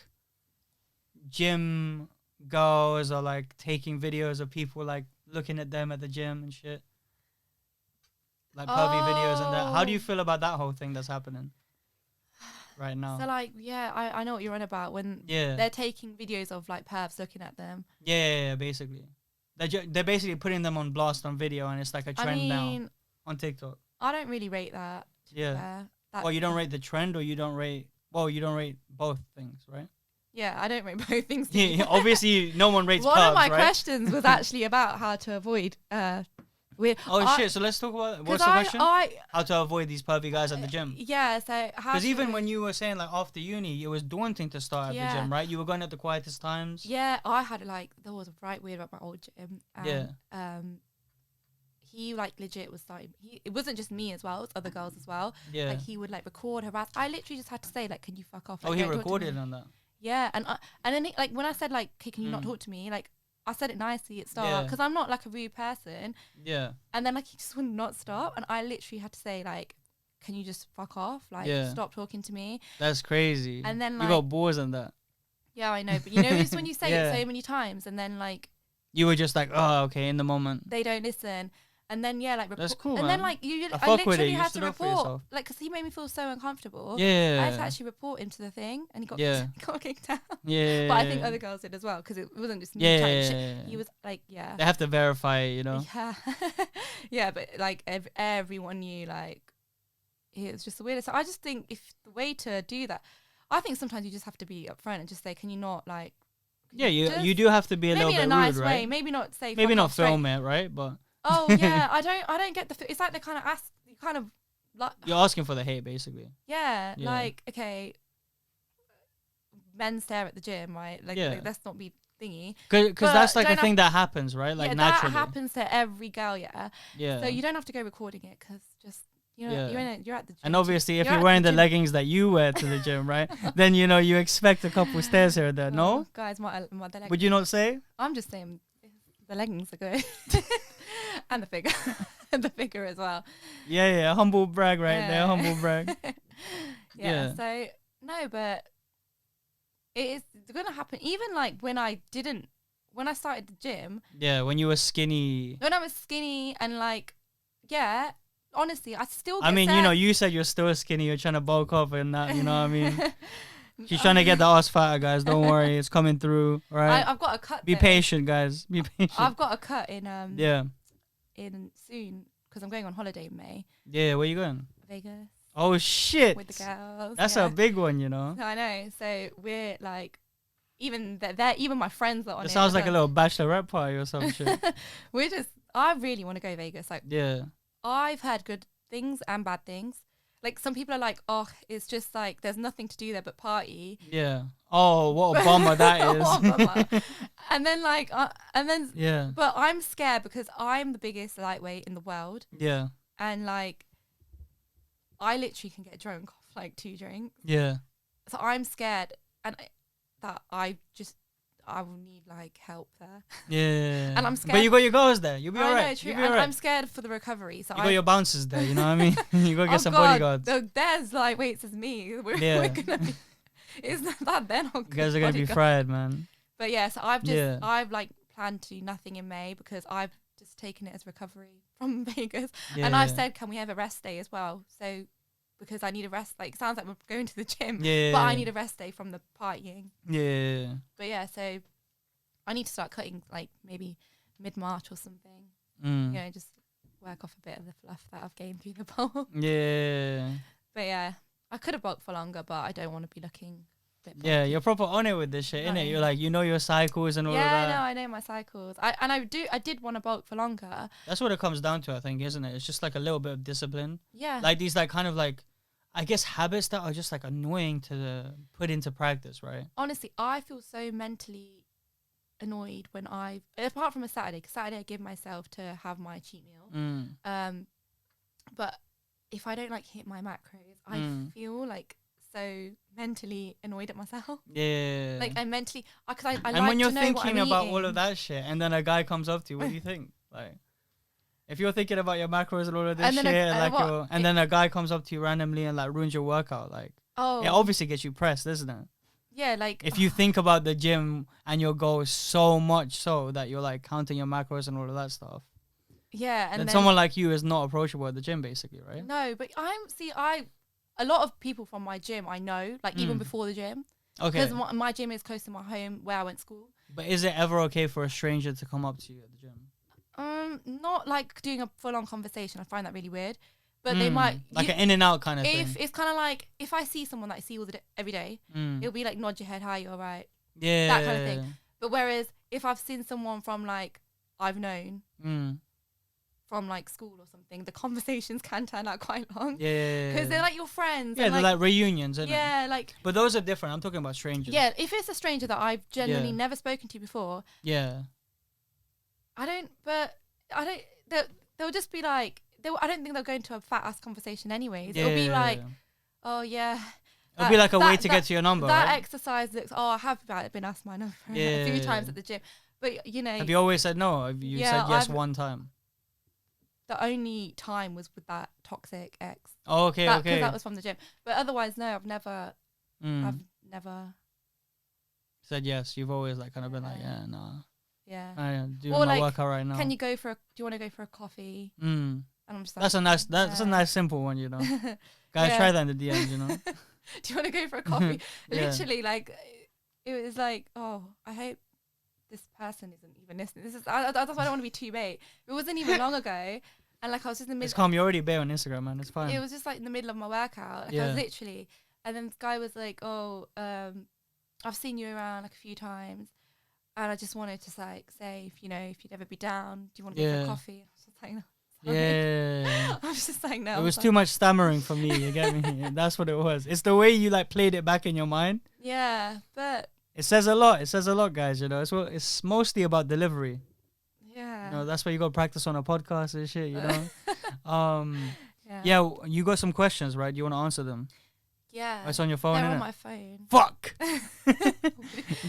gym girls are like taking videos of people like looking at them at the gym and shit, like pervy videos and that. How do you feel about that whole thing that's happening right now? So like, yeah, I know what you're on about when they're taking videos of like pervs looking at them. Yeah, basically. They're basically putting them on blast on video, and it's like a trend now on TikTok. I don't really rate that. Yeah. Well, you don't rate the trend, or you don't rate both things, right? Yeah, I don't rate both things. Yeah, obviously no one rates One pervs, of my right? questions was actually about how to avoid shit, so let's talk about what's the question? How to avoid these pervy guys at the gym. Yeah, so because even when you were saying like after uni, it was daunting to start at the gym, right? You were going at the quietest times. Yeah, I had like, there was a right weird about my old gym. And, he like legit was starting. It wasn't just me as well; it was other girls as well. Yeah, like he would like record, harass. I literally just had to say like, "Can you fuck off?" Like, he recorded on that. Yeah, and then like when I said like, "Hey, can you not talk to me?" Like I said it nicely at start because I'm not like a rude person. Yeah. And then like he just would not stop, and I literally had to say like, "Can you just fuck off? Like stop talking to me." That's crazy. And then like, you got balls on that. Yeah, I know, but you know, it's when you say it so many times, and then like you were just like, oh, okay, in the moment. They don't listen. And then like that's cool, and man. then like I literally had to report, like, because he made me feel so uncomfortable. Yeah, I had to actually report him to the thing, and he got kicked out. Yeah, but I think other girls did as well, because it wasn't just me type shit. He was like, they have to verify it, you know. Yeah, yeah, but like everyone knew, like, it was just the weirdest. So I just think if the way to do that, I think sometimes you just have to be upfront and just say, can you not like? Yeah, you do have to be a little bit rude, right? Maybe in a nice way, maybe not say. Maybe not film it, right? But. Oh yeah, I don't get the. It's like they kind of ask. You kind of like. You're asking for the hate, basically. Yeah, like okay. Men stare at the gym, right? Like let's not be thingy. Because that's like a thing that happens, right? Like naturally. That happens to every girl, Yeah. So you don't have to go recording it, because just you're at the gym. And obviously, if you're wearing the leggings that you wear to the gym, right? Then you know you expect a couple stares here or there. No, guys, my leggings. Would you not say? I'm just saying, the leggings are good. And the figure. And the figure as well. Yeah, humble brag there, humble brag. Yeah, so, no, but it's going to happen. Even, like, when I started the gym. Yeah, when you were skinny. When I was skinny and, like, honestly, I still get I mean, sad. You know, you said you're still skinny. You're trying to bulk up and that, you know what I mean? She's trying to get the ass fatter, guys. Don't worry, it's coming through, right? I've got a cut. Be patient, guys. Be patient. I've got a cut in in soon, because I'm going on holiday in May. Yeah, where you going? Vegas. Oh shit! With the girls. That's a big one, you know. I know. So we're like, even my friends are on it. It sounds like a little bachelorette party or some shit. I really want to go Vegas. Like, I've heard good things and bad things. Like, some people are like, oh, it's just like, there's nothing to do there but party. Yeah. Oh, what a bummer that is. What a bummer. And then, like, but I'm scared because I'm the biggest lightweight in the world. Yeah. And, like, I literally can get drunk off, like, 2 drinks. Yeah. So I'm scared that I will need like help there. Yeah. And I'm scared. But you got your girls there. You'll be alright. True. And I'm scared for the recovery. So you got your bouncers there, you know what I mean? You got to get some bodyguards. There's like weights as me. We're gonna be, it's not that they're not good. You guys are gonna be fried, man. But yeah, so I've like planned to do nothing in May, because I've just taken it as recovery from Vegas. And I've said, can we have a rest day as well? So, because I need a rest. Like, it sounds like we're going to the gym, but I need a rest day from the partying. Yeah. But yeah, so I need to start cutting, like, maybe mid-March or something. You know, just work off a bit of the fluff that I've gained through the bowl. Yeah. But yeah, I could have bulked for longer, but I don't want to be looking Yeah, you're proper on it with this shit, innit? You're like, you know your cycles and all of that. Yeah, no, I know my cycles. I did want to bulk for longer. That's what it comes down to, I think, isn't it? It's just like a little bit of discipline. Yeah. Like these like kind of like, I guess, habits that are just like annoying to put into practice, right? Honestly, I feel so mentally annoyed when apart from a Saturday, because Saturday I give myself to have my cheat meal. But if I don't like hit my macros, I feel like so mentally annoyed at myself. Yeah. Like I mentally, because I and like when you're to know thinking what I'm about eating. all of that shit, and then a guy comes up to you, what do you think? Like, if you're thinking about your macros and all of this and shit, and then a guy comes up to you randomly and like ruins your workout, like, it obviously gets you pressed, doesn't it? Yeah, like if you think about the gym and your goals so much so that you're like counting your macros and all of that stuff. Yeah, and then someone like you is not approachable at the gym, basically, right? No, but a lot of people from my gym I know, like even before the gym. Okay. Because my gym is close to my home where I went to school. But is it ever okay for a stranger to come up to you at the gym? Not like doing a full-on conversation. I find that really weird. But they might like an in and out kind of thing. It's kind of like if I see someone that I see every day, it'll be like nod your head, hi, you all right? Yeah, that kind of thing. But whereas if I've seen someone from like I've known from like school or something, the conversations can turn out quite long. Yeah, because they're like your friends. Yeah, they're like reunions, isn't it? Yeah, like. But those are different. I'm talking about strangers. Yeah, if it's a stranger that I've genuinely never spoken to before. Yeah. They'll just be like. I don't think they'll go into a fat ass conversation anyways. It'll be like, oh yeah. It'll be like a way to get to your number. That right? exercise looks. Oh, I have been asked my number a few times at the gym, but you know. Have you always said no? Have you said yes one time? The only time was with that toxic ex. Oh, okay. Because that was from the gym. But otherwise, no, I've never. I've never. Said yes. You've always like kind of been like, yeah, nah. Yeah. I'm doing my workout right now. Can you go do you want to go for a coffee? And I'm just like, that's a nice simple one, you know. Guys, try that in the DMs, you know. Do you want to go for a coffee? Literally, like, it was like, oh, I hope this person isn't even listening. That's why I don't want to be too bait. It wasn't even long ago, and like I was just in the middle. It's calm. You're already bait on Instagram, man. It's fine. It was just like in the middle of my workout. Like I was literally, and then this guy was like, oh, I've seen you around like a few times. And I just wanted to like say if you'd ever be down, do you want to go for a coffee? I was just like, no. Yeah. I was just like, no. It was too much stammering for me. You get me? That's what it was. It's the way you like played it back in your mind. Yeah, but it says a lot. It says a lot, guys. You know, it's mostly about delivery. Yeah. You know, that's why you got to practice on a podcast and shit. You know. Yeah. You got some questions, right? You want to answer them? Yeah. It's on your phone. They're on my phone. Fuck.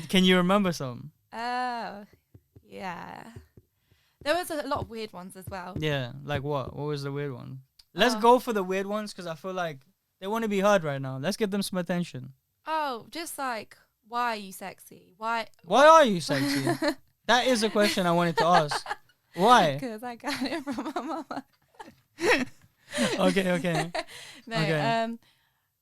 Can you remember some? Oh, yeah. There was a lot of weird ones as well. Yeah, like what? What was the weird one? Let's go for the weird ones because I feel like they want to be heard right now. Let's give them some attention. Oh, just like, why are you sexy? Why are you sexy? That is a question I wanted to ask. Why? Because I got it from my mama. Okay. No, okay.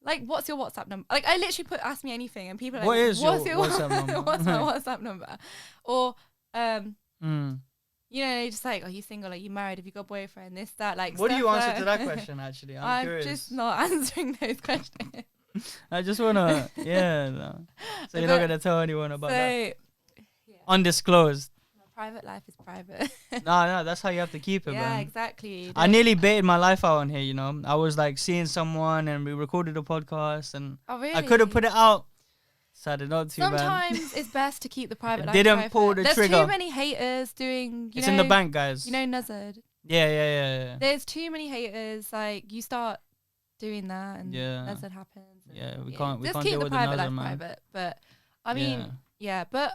Like, what's your WhatsApp number? Like, I literally ask me anything, and people are like, what's your WhatsApp number? What's my WhatsApp number? Or, you know, just like, are you single? Are you married? Have you got a boyfriend? This, that, like. What do you answer to that question? Actually, I'm curious. just not answering those questions. I just wanna, no. So you're not gonna tell anyone about that. Yeah. Undisclosed. Private life is private. No, that's how you have to keep it, man. Yeah, exactly. I nearly baited my life out on here, you know. I was like seeing someone and we recorded a podcast and I could have put it out. Decided not to, Sometimes it's best to keep the private life didn't private. pull the trigger. There's too many haters doing, It's in the bank, guys. You know Nuzzard? Yeah. There's too many haters. Like, you start doing that and Nuzzard happens. Yeah, we can't Just deal with the Nuzzard, man. Private. But, I mean, but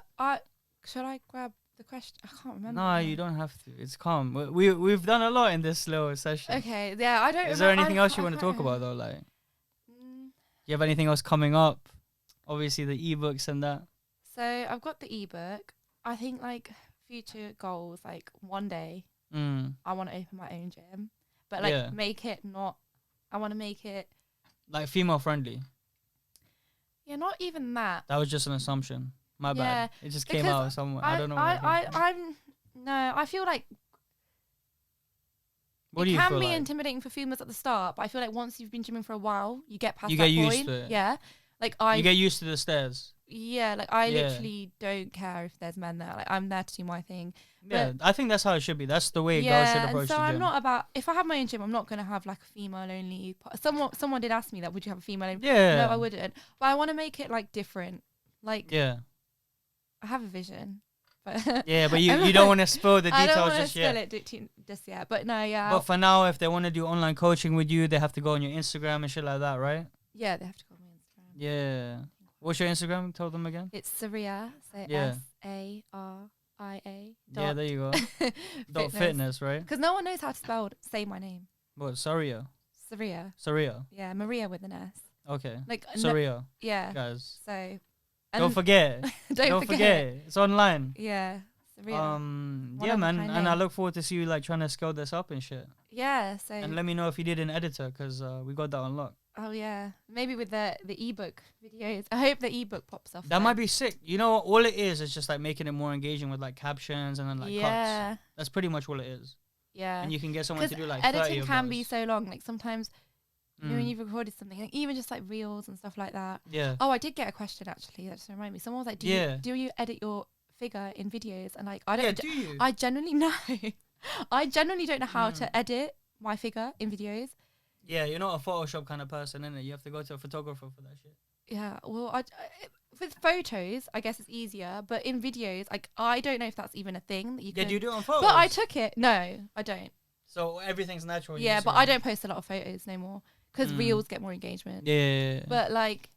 should I grab the question? I can't remember. No, you don't have to. It's calm. We've done a lot in this little session. Okay, yeah, I don't. Is there anything else you want to talk about though? Like, you have anything else coming up? Obviously, the ebooks and that. So I've got the ebook. I think like future goals, like one day, I want to open my own gym, but like make it not. I want to make it like female friendly. Yeah, not even that. That was just an assumption. My bad. It just came out somewhere. I don't know. I feel like what do you feel can be like? Intimidating for females at the start, but I feel like once you've been gymming for a while, you get past that point. You get point. used to it. Yeah. Like you get used to the stairs. Yeah, like I literally don't care if there's men there. Like I'm there to do my thing. Yeah, I think that's how it should be. That's the way girls should approach the gym. I'm not about, if I have my own gym, I'm not gonna have like a female only. Someone did ask me that. Would you have a female only? Yeah. No, I wouldn't. But I want to make it like different. Like I have a vision. But yeah, but you don't want to spill the details I don't just yet. Just yet. But no, yeah. But for now, if they want to do online coaching with you, they have to go on your Instagram and shit like that, right? Yeah, they have to go on my Instagram. Yeah. What's your Instagram? Tell them again. It's Saria. So Saria. Yeah, there you go. .fitness, right? Because no one knows how to say my name. What? Saria. Saria. Yeah, Maria with an S. Okay. Like Saria. Yeah. Guys. So. Don't forget. Don't forget. It's online. Yeah. Yeah, man. And I look forward to see you like trying to scale this up and shit. Yeah. So. And let me know if you did an editor, because we got that unlocked. Oh yeah, maybe with the ebook videos. I hope the ebook pops off. That might be sick. You know, all it is just like making it more engaging with like captions and then like cuts. That's pretty much all it is. Yeah. And you can get someone to do like editing 30 can be so long. Like sometimes, you know, when you've recorded something, like even just like reels and stuff like that. Yeah. Oh, I did get a question actually. That just reminded me. Someone was like, "Do you edit your figure in videos?" And like, I don't. Yeah, do you? I genuinely know. I genuinely don't know how to edit my figure in videos. Yeah, you're not a Photoshop kind of person, innit? You have to go to a photographer for that shit. Yeah, well, with photos, I guess it's easier, but in videos, like I don't know if that's even a thing that you can. Yeah, do you do it on photos? But I took it. No, I don't. So everything's natural. Yeah, but I don't post a lot of photos no more because reels get more engagement. Yeah. But like,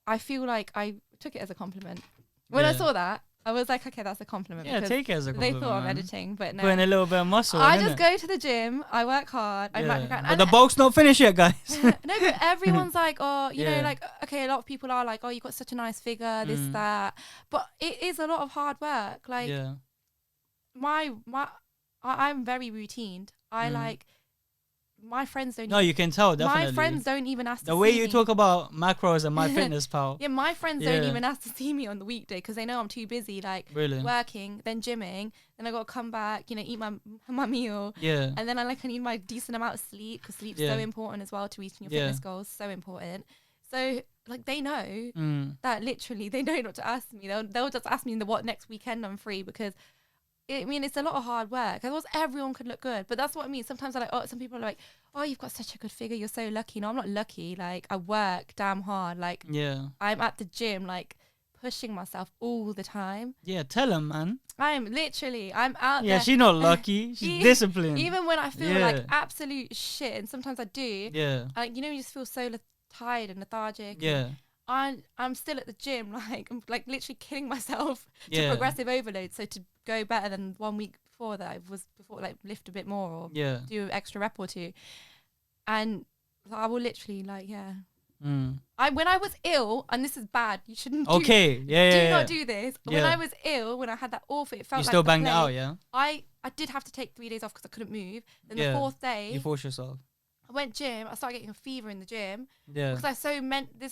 I feel like I took it as a compliment. When I saw that, I was like, okay, that's a compliment. Yeah, take it as a compliment. They thought I'm editing, but no. Putting a little bit of muscle. I just go to the gym. I work hard. But the bulk's not finished yet, guys. No, but everyone's like, oh, you know, like, okay, a lot of people are like, oh, you've got such a nice figure, this, that. But it is a lot of hard work. Like, I'm very routined. I like, my friends don't. No, you can tell, definitely. My friends don't even ask to see me. The way you talk about macros and MyFitnessPal. Yeah, my friends don't even ask to see me on the weekday because they know I'm too busy, like working, then gymming. Then I got to come back, you know, eat my meal. Yeah. And then I need my decent amount of sleep because sleep's so important as well to reaching your fitness goals. So important. So like they know that literally they know not to ask me. They'll just ask me what next weekend I'm free because. I mean, it's a lot of hard work. Otherwise, everyone could look good. But that's what I mean. Sometimes some people are like, oh, you've got such a good figure. You're so lucky. No, I'm not lucky. Like, I work damn hard. Like, I'm at the gym, like, pushing myself all the time. Yeah, tell them, man. I'm out there. Yeah, she's not lucky. She's disciplined. Even when I feel like absolute shit, and sometimes I do. Yeah. Like, you know, you just feel so tired and lethargic. Yeah. I'm still at the gym, like I'm like literally killing myself to progressive overload. So to go better than 1 week before that, I was like lift a bit more or do an extra rep or two, and I will literally like when I was ill, and this is bad, you shouldn't. Do not do this. When I was ill, when I had that awful, it felt like still banged it out, yeah. I did have to take 3 days off because I couldn't move. Then the 4th day, you force yourself. I went gym. I started getting a fever in the gym. Yeah. Because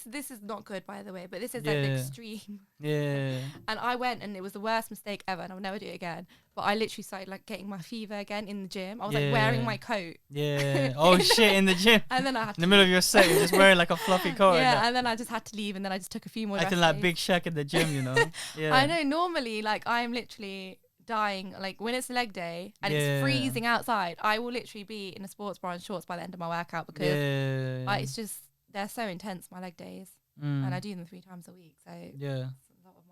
this is not good, by the way, but this is like the extreme. Yeah. And I went, and it was the worst mistake ever, and I'll never do it again. But I literally started like getting my fever again in the gym. I was like wearing my coat. Yeah. Oh shit, in the gym. And then I had in the middle of your set, you're just wearing like a fluffy coat. Yeah. And then I just had to leave, and then I just took a few more. Acting like Big Shaq in the gym, you know. Yeah. I know. Normally, like I'm literally dying, like when it's leg day and it's freezing outside, I will literally be in a sports bra and shorts by the end of my workout because it's just they're so intense, my leg days, and I do them 3 times a week. So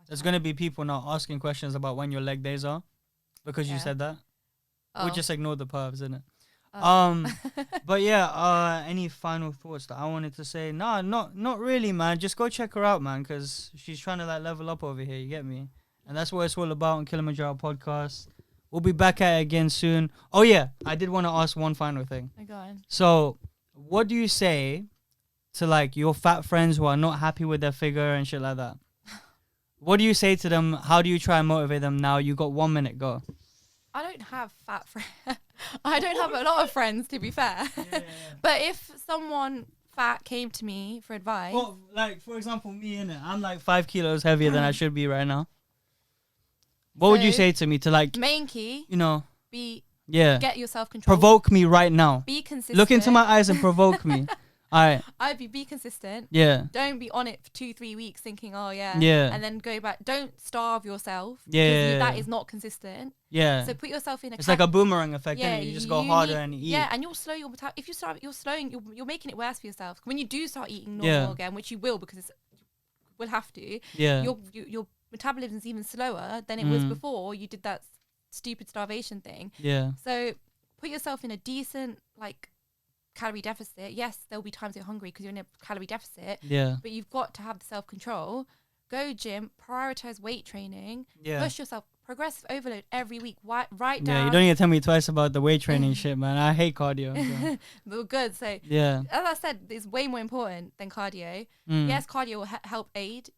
there's gonna be people now asking questions about when your leg days are because you said that. We'll just ignore the pervs, innit? But any final thoughts that I wanted to say? No, not really, man. Just go check her out, man, because she's trying to like level up over here, you get me? And that's what it's all about on Kilimanjaro podcast. We'll be back at it again soon. Oh, yeah. I did want to ask one final thing. Oh, go on. So, what do you say to, like, your fat friends who are not happy with their figure and shit like that? What do you say to them? How do you try and motivate them now? You got 1 minute. Go. I don't have fat friends. I don't have a lot of friends, to be fair. Yeah. But if someone fat came to me for advice. Well, like, for example, me, innit? I'm, like, 5 kilos heavier than I should be right now. What would you say to me to like main key? You know, get yourself control. Provoke me right now. Be consistent. Look into my eyes and provoke me. I'd be consistent. Yeah. Don't be on it for 2-3 weeks thinking, oh yeah. Yeah. And then go back. Don't starve yourself. Yeah. That is not consistent. Yeah. So put yourself in a. It's like a boomerang effect. Yeah. You just go harder and eat. Yeah, and you'll slow your if you start, you're slowing. You're making it worse for yourself. When you do start eating normal again, which you will because will have to. Yeah. Your metabolism is even slower than it was before you did that stupid starvation thing. Yeah. So put yourself in a decent calorie deficit. Yes, there'll be times you're hungry because you're in a calorie deficit. Yeah. But you've got to have the self-control. Go gym, prioritize weight training. Yeah. Push yourself. Progressive overload every week. Write down. Yeah, you don't need to tell me twice about the weight training shit, man. I hate cardio. So. But good. So yeah, as I said, it's way more important than cardio. Yes, cardio will help aid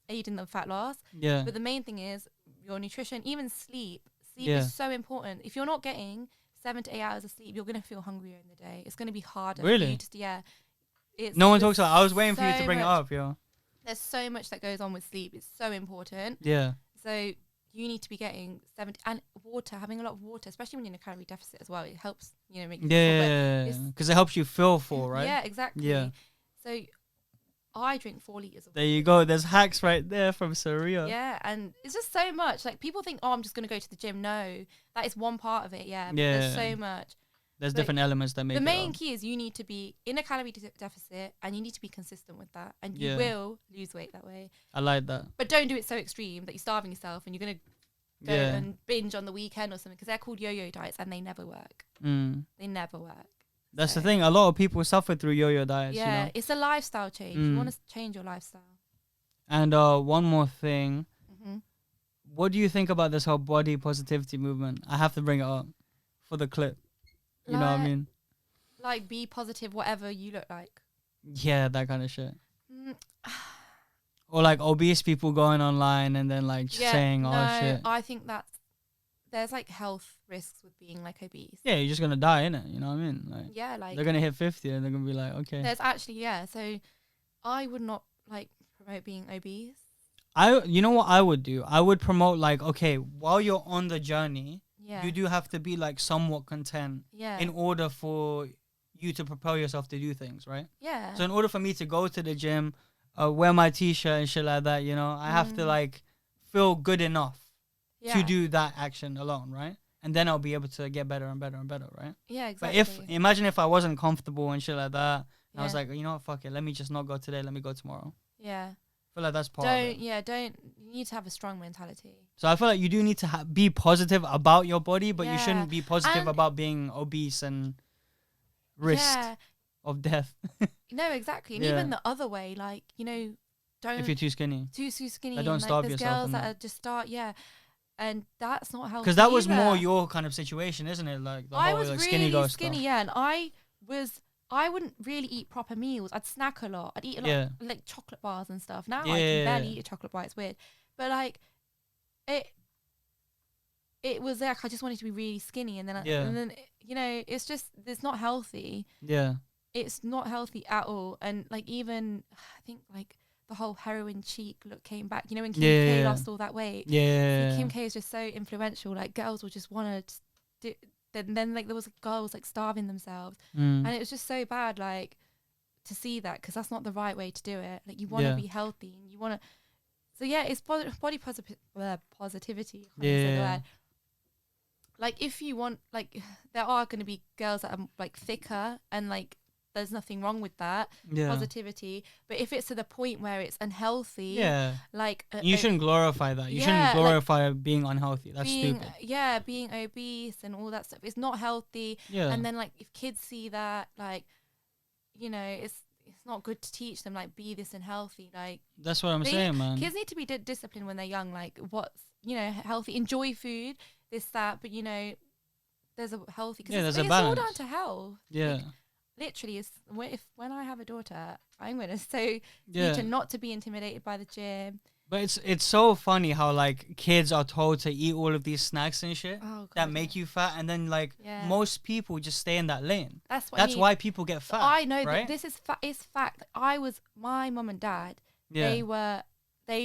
in the fat loss. Yeah. But the main thing is your nutrition, even sleep. Sleep is so important. If you're not getting 7 to 8 hours of sleep, you're gonna feel hungrier in the day. It's gonna be harder. Really? No one talks about it. I was waiting for you to bring it up, yo. There's so much that goes on with sleep. It's so important. Yeah. So you need to be getting 70 and water, having a lot of water, especially when you're in a calorie deficit as well. It helps, make you because it helps you feel full, right? Yeah, exactly. Yeah. So I drink 4 liters of water. There you go. There's hacks right there from Saria. Yeah, and it's just so much. Like people think, oh, I'm just gonna go to the gym. No, that is one part of it. Yeah. But there's so much. There's different elements that make the main key is you need to be in a calorie deficit and you need to be consistent with that, and you will lose weight that way. I like that. But don't do it so extreme that you're starving yourself and you're gonna go and binge on the weekend or something, because they're called yo-yo diets and they never work. They never work. That's the thing. A lot of people suffer through yo-yo diets. Yeah, it's a lifestyle change. You want to change your lifestyle. And one more thing. What do you think about this whole body positivity movement? I have to bring it up for the clip. You know what I mean? Like, be positive, whatever you look like. Yeah, that kind of shit. Or like obese people going online and then like saying, oh shit. I think there's like health risks with being like obese. Yeah, you're just gonna die, innit? You know what I mean? Like they're gonna hit 50 and they're gonna be like, okay. There's actually so I would not like promote being obese. You know what I would do? I would promote like, okay, while you're on the journey, you do have to be like somewhat content in order for you to propel yourself to do things, right? Yeah. So in order for me to go to the gym, wear my t-shirt and shit like that, I have to like feel good enough to do that action alone, right? And then I'll be able to get better and better and better, right? Yeah, exactly. But imagine if I wasn't comfortable and shit like that, and I was like, you know what, fuck it, let me just not go today, let me go tomorrow. Yeah. I feel like that's part of it. You need to have a strong mentality. So I feel like you do need to be positive about your body, but you shouldn't be positive about being obese and risk of death. No, exactly. And even the other way, like, don't... If you're too skinny. Too skinny. Like, don't starve yourself. There's girls that just start, and that's not healthy. Because that was more your kind of situation, isn't it? Like the whole like, skinny girl stuff. And I wouldn't really eat proper meals. I'd snack a lot. I'd eat a lot of, like chocolate bars and stuff. Now I can barely eat a chocolate bar. It's weird. But like it was like I just wanted to be really skinny, and then it's just, it's not healthy. Yeah. It's not healthy at all. And like, even I think like the whole heroin chic look came back. When Kim K lost all that weight. Yeah. See, Kim K is just so influential. Like, girls would just want to do. Then like there was girls like starving themselves, and it was just so bad, like, to see that, because that's not the right way to do it. Like, you want to be healthy, and you want to. So it's body positivity. Like, if you want, like, there are going to be girls that are like thicker, and like there's nothing wrong with that positivity. But if it's to the point where it's unhealthy, like you shouldn't glorify that. You shouldn't glorify being unhealthy. That's stupid. Yeah, being obese and all that stuff. It's not healthy. Yeah. And then like if kids see that, like, it's not good to teach them like, be this and healthy. Like, that's what I'm saying, man. Kids need to be disciplined when they're young. Like, what's healthy, enjoy food, this, that. But there's a healthy. There's a balance. It's all down to health. Yeah. Like, literally, when I have a daughter, I'm gonna teach her not to be intimidated by the gym. But it's so funny how like kids are told to eat all of these snacks and shit that make you fat, and then like most people just stay in that lane. That's why people get fat. I know, right? That this is fact. My mum and dad. They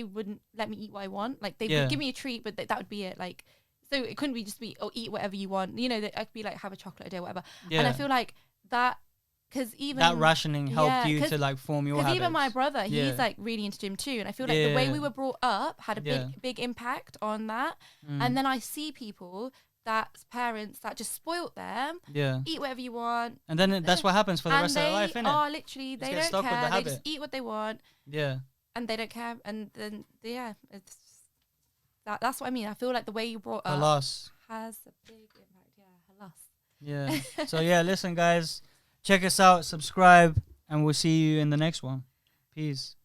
wouldn't let me eat what I want. Like, they would give me a treat, but that would be it. Like, so it couldn't be just eat whatever you want. I'd be like, have a chocolate a day, whatever. And I feel like that because even that rationing helped you to like form your habits. Because even my brother, he's like really into gym too, and I feel like the way we were brought up had a big impact on that. And then I see people that's parents that just spoilt them. Yeah. Eat whatever you want. And then that's what happens for the rest of their life, innit? Oh, literally, they don't care. They just eat what they want. Yeah. And they don't care. And then, it's that's what I mean. I feel like the way you brought up has a big impact. Yeah, Yeah. So, listen, guys. Check us out. Subscribe. And we'll see you in the next one. Peace.